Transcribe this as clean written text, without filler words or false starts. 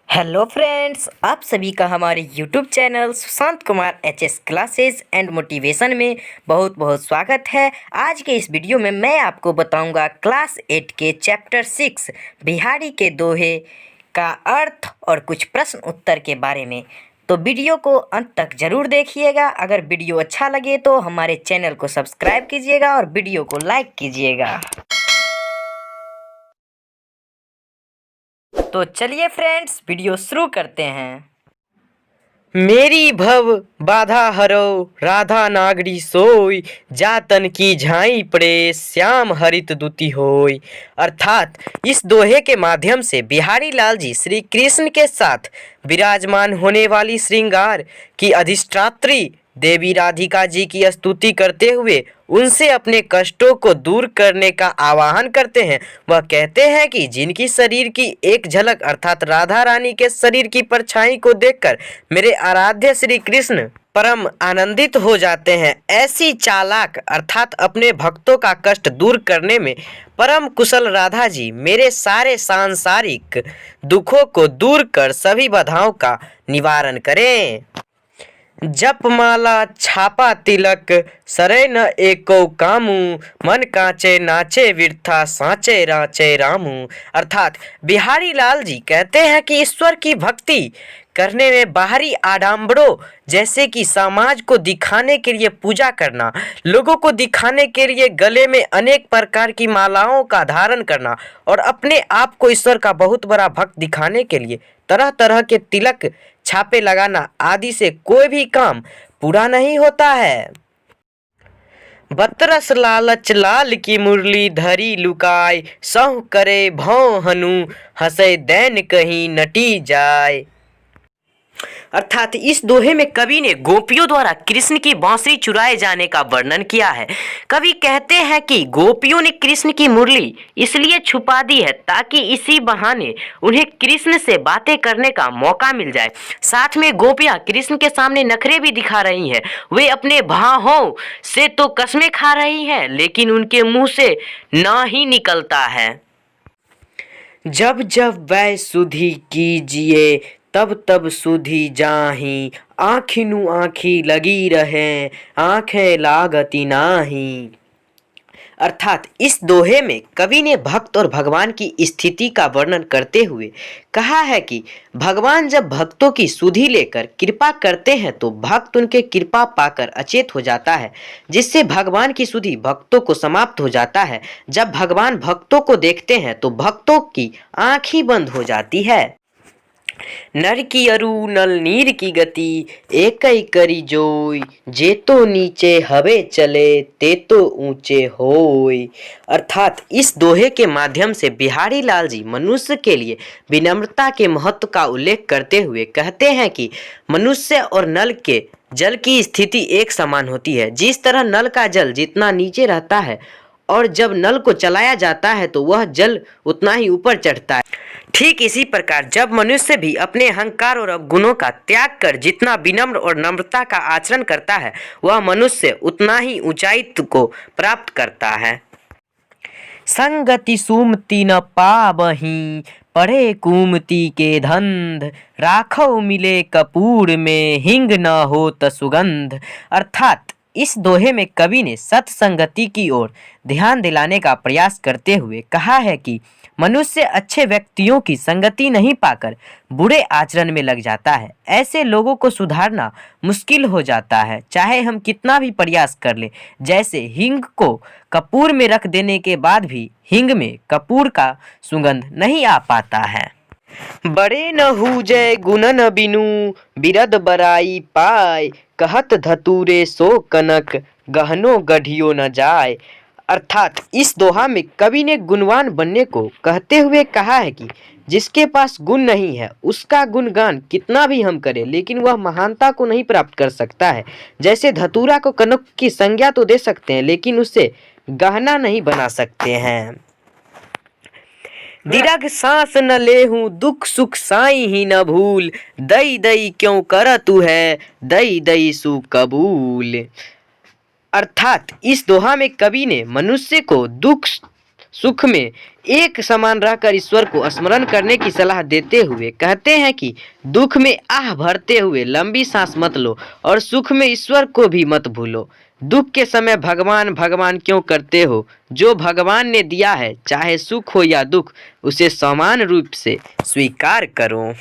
Hello friends, आप सभी का हमारे YouTube channel Sushant Kumar HS classes and motivation में बहुत बहुत स्वागत है। आज के इस वीडियो में मैं आपको बताऊंगा क्लास 8 के चैप्टर 6 बिहारी के दोहे का अर्थ और कुछ प्रश्न उत्तर के बारे में। तो वीडियो को अंत तक ज़रूर देखिएगा। अगर वीडियो अच्छा लगे तो हमारे चैनल को सब्सक्राइब कीजिएगा और वीडियो को लाइक कीजिएगा। तो चलिए फ्रेंड्स, वीडियो शुरू करते हैं। मेरी भव बाधा हरो राधा नागरी सोई, जातन की झाई पड़े श्याम हरित दुति होई। अर्थात इस दोहे के माध्यम से बिहारी लाल जी श्री कृष्ण के साथ विराजमान होने वाली श्रृंगार की अधिष्ठात्री देवी राधिका जी की स्तुति करते हुए उनसे अपने कष्टों को दूर करने का आह्वान करते हैं। वह कहते हैं कि जिनकी शरीर की एक झलक अर्थात राधा रानी के शरीर की परछाई को देखकर मेरे आराध्य श्री कृष्ण परम आनंदित हो जाते हैं, ऐसी चालाक अर्थात अपने भक्तों का कष्ट दूर करने में परम कुशल राधा जी मेरे सारे सांसारिक दुखों को दूर कर सभी बाधाओं का निवारण करें। जपमाला छापा तिलक सरे न एको कामू, मन कांचे नाचे विरथा सांचे राचे रामू। अर्थात बिहारी लाल जी कहते हैं कि ईश्वर की भक्ति करने में बाहरी आडंबरों जैसे कि समाज को दिखाने के लिए पूजा करना, लोगों को दिखाने के लिए गले में अनेक प्रकार की मालाओं का धारण करना और अपने आप को ईश्वर का बहुत बड़ा भक्त दिखाने के लिए तरह तरह के तिलक छापे लगाना आदि से कोई भी काम पूरा नहीं होता है। बतरस लालच लाल की मुरली धरी लुकाय, सह करे भौं हनु हंसे दैन कहीं नटी जाए। अर्थात इस दोहे में कवि ने गोपियों द्वारा कृष्ण की बांसुरी चुराए जाने का वर्णन किया है। कवि कहते हैं कि गोपियों ने कृष्ण की मुरली इसलिए छुपा दी है ताकि इसी बहाने उन्हें कृष्ण से बातें करने का मौका मिल जाए। साथ में गोपियां कृष्ण के सामने नखरे भी दिखा रही हैं। वे अपने भाहों से तो कस्में खा रही हैं, लेकिन उनके मुंह से ना ही निकलता है। जब जब वै सुधी कीजिए तब तब सुधी जाही, आँखिनु आँखी लगी रहे आँखें लागती नाही। अर्थात इस दोहे में कवि ने भक्त और भगवान की स्थिति का वर्णन करते हुए कहा है कि भगवान जब भक्तों की सुधि लेकर कृपा करते हैं तो भक्त उनके कृपा पाकर अचेत हो जाता है, जिससे भगवान की सुधि भक्तों को समाप्त हो जाता है। जब भगवान भक्तों को देखते हैं तो भक्तों की आँख ही बंद हो जाती है। नर की अरु नल नीर की गति एकई करी जोई, जे तो नीचे हवे चले ते तो ऊंचे होय। अर्थात इस दोहे के माध्यम से बिहारी लाल जी मनुष्य के लिए विनम्रता के महत्व का उल्लेख करते हुए कहते हैं कि मनुष्य और नल के जल की स्थिति एक समान होती है। जिस तरह नल का जल जितना नीचे रहता है और जब नल को चलाया जाता है तो वह जल उतना ही ऊपर चढ़ता है, ठीक इसी प्रकार जब मनुष्य भी अपने अहंकार और अवगुणों का त्याग कर जितना विनम्र और नम्रता का आचरण करता है वह मनुष्य उतना ही ऊंचाई को प्राप्त करता है। संगति सुमति न पावहीं, पढ़े कुमति के धंध, राखो मिले कपूर में हिंग न हो त सुगंध। अर्थात इस दोहे में कवि ने सत्संगति की ओर ध्यान दिलाने का प्रयास करते हुए कहा है कि मनुष्य अच्छे व्यक्तियों की संगति नहीं पाकर बुरे आचरण में लग जाता है। ऐसे लोगों को सुधारना मुश्किल हो जाता है, चाहे हम कितना भी प्रयास कर लें। जैसे हिंग को कपूर में रख देने के बाद भी हिंग में कपूर का सुगंध नहीं आ पाता है। बड़े न हुजय गुणन बिनु बिरद बराई पाय, कहत धतूरे सो कनक गहनो गढ़ियो न जाय। अर्थात इस दोहा में कवि ने गुणवान बनने को कहते हुए कहा है कि जिसके पास गुण नहीं है उसका गुणगान कितना भी हम करें लेकिन वह महानता को नहीं प्राप्त कर सकता है। जैसे धतूरा को कनक की संज्ञा तो दे सकते हैं लेकिन उसे गहना नहीं बना सकते हैं। दीर्घ सांस न लेहूं दुख सुख साई ही न भूल, दई दई क्यों कर तू है दई दई सु कबूल। अर्थात इस दोहा में कवि ने मनुष्य को दुख सुख में एक समान रहकर ईश्वर को स्मरण करने की सलाह देते हुए कहते हैं कि दुख में आह भरते हुए लंबी सांस मत लो और सुख में ईश्वर को भी मत भूलो। दुख के समय भगवान भगवान क्यों करते हो? जो भगवान ने दिया है, चाहे सुख हो या दुख, उसे समान रूप से स्वीकार करो।